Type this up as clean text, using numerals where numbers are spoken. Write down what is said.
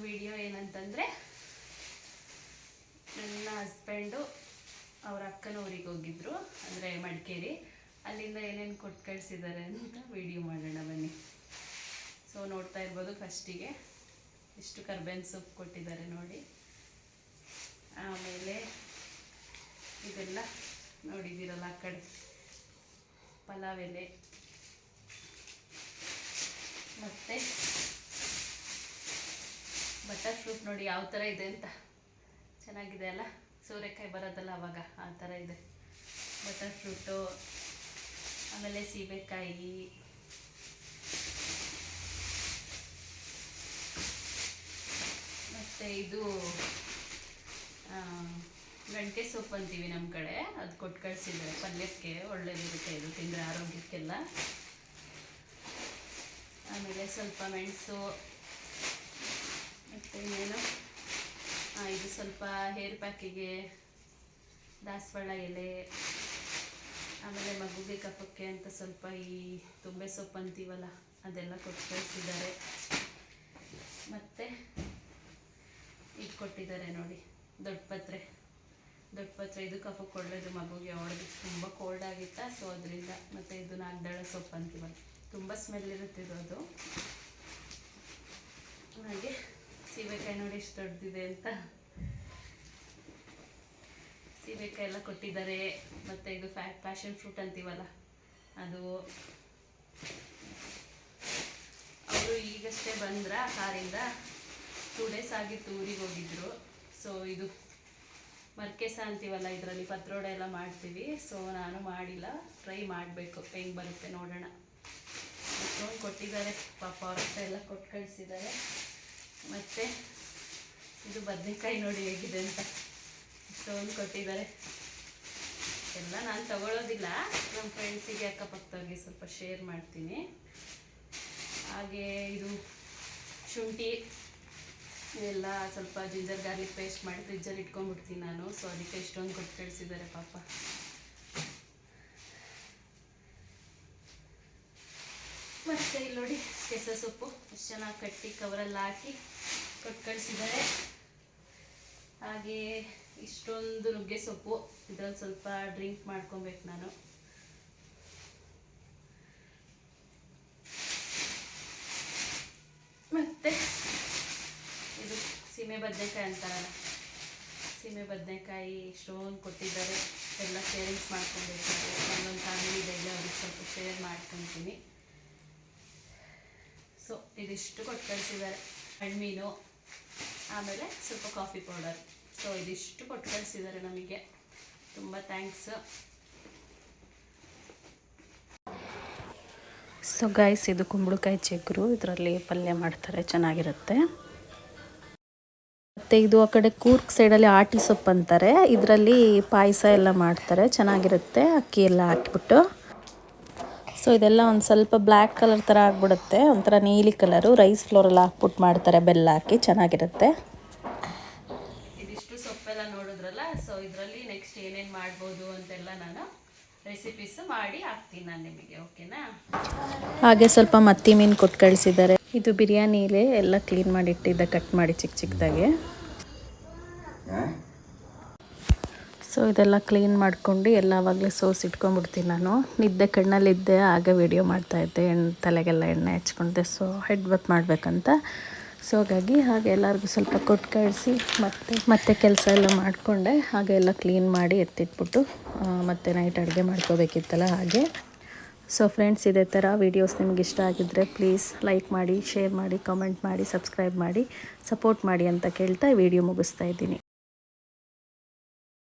Video ಏನಂತಂದರೆ, ನನ್ನ husband ಅವ್ರ ಅಕ್ಕನ ಊರಿಗೆ ಹೋಗಿದ್ರು, ಅಂದರೆ ಮಡಿಕೇರಿ. ಅಲ್ಲಿಂದ ಏನೇನು ಕೊಟ್ಟು ಕಳಿಸಿದ್ದಾರೆ ಅಂತ ವಿಡಿಯೋ ಮಾಡೋಣ ಬನ್ನಿ. ಸೊ ನೋಡ್ತಾ ಇರ್ಬೋದು, ಫಸ್ಟಿಗೆ ಇಷ್ಟು ಕರ್ಬೇವಿನ ಸೊಪ್ಪು ಕೊಟ್ಟಿದ್ದಾರೆ ನೋಡಿ. ಆಮೇಲೆ ಇದೆಲ್ಲ ನೋಡಿದ್ದೀರಲ್ಲ ಆ ಕಡೆ ಪಲಾವ್ ಎಲೆ, ಮತ್ತು ಬಟರ್ ಫ್ರೂಟ್ ನೋಡಿ ಯಾವ ಥರ ಇದೆ ಅಂತ, ಚೆನ್ನಾಗಿದೆ ಅಲ್ಲ, ಸೋರೆಕಾಯಿ ಬರೋದಲ್ಲ ಅವಾಗ ಆ ಥರ ಇದೆ ಬಟರ್ ಫ್ರೂಟು. ಆಮೇಲೆ ಸೀಬೆಕಾಯಿ, ಮತ್ತು ಇದು ಗಂಟೆ ಸೊಪ್ಪು ಅಂತೀವಿ ನಮ್ಮ ಕಡೆ, ಅದು ಕೊಟ್ಟು ಕಳಿಸಿದ್ದಾರೆ. ಪಲ್ಯಕ್ಕೆ ಒಳ್ಳೆಯದಿರುತ್ತೆ ಇದು, ತಿಂದರೆ ಆರೋಗ್ಯಕ್ಕೆಲ್ಲ. ಆಮೇಲೆ ಸ್ವಲ್ಪ ಮೆಣಸು, ಮತ್ತು ಇನ್ನೇನು ಇದು ಸ್ವಲ್ಪ ಹೇರ್ ಪ್ಯಾಕಿಗೆ ದಾಸವಾಳ ಎಲೆ, ಆಮೇಲೆ ಮಗುಗೆ ಕಫಕ್ಕೆ ಅಂತ ಸ್ವಲ್ಪ ಈ ತುಂಬೆ ಸೊಪ್ಪು ಅಂತೀವಲ್ಲ ಅದೆಲ್ಲ ಕೊಟ್ಟು ಕಳಿಸಿದ್ದಾರೆ. ಮತ್ತು ಇದು ಕೊಟ್ಟಿದ್ದಾರೆ ನೋಡಿ, ದೊಡ್ಡ ಪತ್ರೆ. ಇದು ಕಫಕ್ಕೆ ಒಳ್ಳೆಯದು ಮಗುಗೆ, ಅವಳಿಗೆ ತುಂಬ ಕೋಲ್ಡ್ ಆಗಿತ್ತಾ, ಸೊ ಅದರಿಂದ. ಮತ್ತು ಇದು ನಾಗದಾಳ ಸೊಪ್ಪು ಅಂತೀವಲ್ಲ, ತುಂಬ ಸ್ಮೆಲ್ ಇರುತ್ತಿದ್ದು ಅದು. ಹಾಗೆ ಸೀಬೆಕಾಯಿ ನೋಡಿ ಎಷ್ಟು ದೊಡ್ಡದಿದೆ ಅಂತ, ಸೀಬೆಕಾಯಿ ಎಲ್ಲ ಕೊಟ್ಟಿದ್ದಾರೆ. ಮತ್ತು ಇದು ಪ್ಯಾಷನ್ ಫ್ರೂಟ್ ಅಂತೀವಲ್ಲ ಅದು. ಅವರು ಈಗಷ್ಟೇ ಬಂದ್ರ ಕಾರಿಂದ, 2 days ಆಗಿತ್ತು ಊರಿಗೆ ಹೋಗಿದ್ರು. ಸೊ ಇದು ಮರ್ಕೆಸ ಅಂತೀವಲ್ಲ, ಇದರಲ್ಲಿ ಪತ್ರೊಡೆ ಎಲ್ಲ ಮಾಡ್ತೀವಿ. ಸೊ ನಾನು ಮಾಡಿಲ್ಲ, ಟ್ರೈ ಮಾಡಬೇಕು, ಹೆಂಗೆ ಬರುತ್ತೆ ನೋಡೋಣ. ಅಷ್ಟೊಂದು ಕೊಟ್ಟಿದ್ದಾರೆ ಪಾಪ, ಅವ್ರ ಎಲ್ಲ ಕೊಟ್ಟು ಕಳಿಸಿದ್ದಾರೆ. ಮತ್ತು ಇದು ಬದನೆಕಾಯಿ ನೋಡಿ ಹೇಗಿದೆ ಅಂತ, ಇಷ್ಟೊಂದು ಕೊಟ್ಟಿದ್ದಾರೆ. ಎಲ್ಲ ನಾನು ತಗೊಳ್ಳೋದಿಲ್ಲ, ನಮ್ಮ ಫ್ರೆಂಡ್ಸಿಗೆ ಅಕ್ಕಪಕ್ಕದವ್ರಿಗೆ ಸ್ವಲ್ಪ ಶೇರ್ ಮಾಡ್ತೀನಿ. ಹಾಗೆ ಇದು ಶುಂಠಿ ಎಲ್ಲ ಸ್ವಲ್ಪ ಜಿಂಜರ್ ಗಾರ್ಲಿಕ್ ಪೇಸ್ಟ್ ಮಾಡಿ ಫ್ರಿಜ್ಜಲ್ಲಿ ಇಟ್ಕೊಂಡ್ಬಿಡ್ತೀನಿ ನಾನು. ಸೊ ಅದಕ್ಕೆ ಇಷ್ಟೊಂದು ಕೊಟ್ಟು ಕಳಿಸಿದ್ದಾರೆ ಪಾಪ. ಮತ್ತು ಇಲ್ಲಿ ನೋಡಿ ಕೆಸರು ಸೊಪ್ಪು ಎಷ್ಟು ಚೆನ್ನಾಗಿ ಕಟ್ಟಿ ಕವರಲ್ಲಿ ಹಾಕಿ ಕೊಟ್ಟು ಕಳಿಸಿದ್ದಾರೆ. ಹಾಗೆ ಇಷ್ಟೊಂದು ನುಗ್ಗೆ ಸೊಪ್ಪು, ಇದರಲ್ಲಿ ಸ್ವಲ್ಪ ಡ್ರಿಂಕ್ ಮಾಡ್ಕೊಬೇಕು ನಾನು. ಮತ್ತು ಇದು ಸೀಮೆ ಬದನೆಕಾಯಿ ಅಂತಾರಲ್ಲ, ಸೀಮೆ ಬದನೆಕಾಯಿ ಇಷ್ಟೊಂದು ಕೊಟ್ಟಿದ್ದಾರೆ. ಎಲ್ಲ ಶೇರಿಂಗ್ಸ್ ಮಾಡ್ಕೊಬೇಕು, ಒಂದೊಂದು ಫ್ಯಾಮಿಲಿ ಇದೆ, ಅವ್ರಿಗೆ ಸ್ವಲ್ಪ ಶೇರ್ ಮಾಡ್ಕೊತೀನಿ. ಸೊ ಇದಿಷ್ಟು ಕೊಟ್ಟು ಕಳಿಸಿದ್ದಾರೆ. ಹಣ್ಣೀನು, ಆಮೇಲೆ ಸ್ವಲ್ಪ ಕಾಫಿ ಪೌಡರ್. ಸೊ ಇದಿಷ್ಟು ಕೊಟ್ಟು ಕಳಿಸಿದ್ದಾರೆ ನಮಗೆ, ತುಂಬ ಥ್ಯಾಂಕ್ಸ್. ಸೊ ಗೈಸ್, ಇದು ಕುಂಬಳಕಾಯಿ ಚಿಗುರು, ಇದರಲ್ಲಿ ಪಲ್ಯ ಮಾಡ್ತಾರೆ, ಚೆನ್ನಾಗಿರುತ್ತೆ. ಮತ್ತು ಇದು ಆ ಕಡೆ ಕೂರ್ಗ್ ಸೈಡಲ್ಲಿ ಆಟಿ ಸೊಪ್ಪು ಅಂತಾರೆ, ಇದರಲ್ಲಿ ಪಾಯಸ ಎಲ್ಲ ಮಾಡ್ತಾರೆ, ಚೆನ್ನಾಗಿರುತ್ತೆ, ಅಕ್ಕಿ ಎಲ್ಲ ಹಾಕ್ಬಿಟ್ಟು. ಸೊ ಇದೆಲ್ಲ ಒಂದು ಸ್ವಲ್ಪ ಬ್ಲ್ಯಾಕ್ ಕಲರ್ ಥರ ಆಗಿಬಿಡುತ್ತೆ, ಒಂಥರ ನೀಲಿ ಕಲರು. ರೈಸ್ ಫ್ಲೋರಲ್ಲಿ ಹಾಕ್ಬಿಟ್ಟು ಮಾಡ್ತಾರೆ, ಬೆಲ್ಲ ಹಾಕಿ, ಚೆನ್ನಾಗಿರುತ್ತೆ. ಇದಿಷ್ಟು ಸೊಪ್ಪೆಲ್ಲ ನೋಡಿದ್ರಲ್ಲ, ಸೊ ಇದರಲ್ಲಿ ನೆಕ್ಸ್ಟ್ ಏನೇನು ಮಾಡ್ಬೋದು ಅಂತೆಲ್ಲ ನಾನು ರೆಸಿಪೀಸ್ ಮಾಡಿ ಹಾಕ್ತೀನಿ ನಾನು ನಿಮಗೆ, ಓಕೆನಾ. ಹಾಗೆ ಸ್ವಲ್ಪ ಮತ್ತಿ ಮೀನು ಕೊಟ್ಟು ಕಳಿಸಿದ್ದಾರೆ. ಇದು ಬಿರಿಯಾನಿಲೇ ಎಲ್ಲ ಕ್ಲೀನ್ ಮಾಡಿ ಇಟ್ಟಿದ್ದೆ, ಕಟ್ ಮಾಡಿ ಚಿಕ್ಕ ಚಿಕ್ಕದಾಗೆ. ಸೊ ಇದೆಲ್ಲ ಕ್ಲೀನ್ ಮಾಡ್ಕೊಂಡು ಎಲ್ಲ ಆವಾಗಲೇ ಸೋಸಿ ಇಟ್ಕೊಂಡ್ಬಿಡ್ತೀನಿ ನಾನು. ನಿದ್ದೆ ಕಣ್ಣಲ್ಲಿದ್ದೆ, ಆಗ ವಿಡಿಯೋ ಮಾಡ್ತಾಯಿದ್ದೆ, ತಲೆಗೆಲ್ಲ ಎಣ್ಣೆ ಹಚ್ಕೊಂಡಿದ್ದೆ. ಸೊ ಹೆಡ್ ಬಾತ್ ಮಾಡಬೇಕಂತ, ಸೊ ಹಾಗೆ ಎಲ್ಲರಿಗೂ ಸ್ವಲ್ಪ ಕೊಟ್ಟು ಕಳಿಸಿ ಮತ್ತೆ ಕೆಲಸ ಎಲ್ಲ ಮಾಡಿಕೊಂಡೆ. ಹಾಗೆ ಎಲ್ಲ ಕ್ಲೀನ್ ಮಾಡಿ ಎತ್ತಿಟ್ಬಿಟ್ಟು ಮತ್ತೆ ನೈಟ್ ಅಡುಗೆ ಮಾಡ್ಕೋಬೇಕಿತ್ತಲ್ಲ ಹಾಗೆ. ಸೊ ಫ್ರೆಂಡ್ಸ್, ಇದೇ ಥರ ವೀಡಿಯೋಸ್ ನಿಮ್ಗೆ ಇಷ್ಟ ಆಗಿದ್ದರೆ ಪ್ಲೀಸ್ ಲೈಕ್ ಮಾಡಿ, ಶೇರ್ ಮಾಡಿ, ಕಾಮೆಂಟ್ ಮಾಡಿ, ಸಬ್ಸ್ಕ್ರೈಬ್ ಮಾಡಿ, ಸಪೋರ್ಟ್ ಮಾಡಿ ಅಂತ ಕೇಳ್ತಾ ವಿಡಿಯೋ ಮುಗಿಸ್ತಾ ಇದ್ದೀನಿ.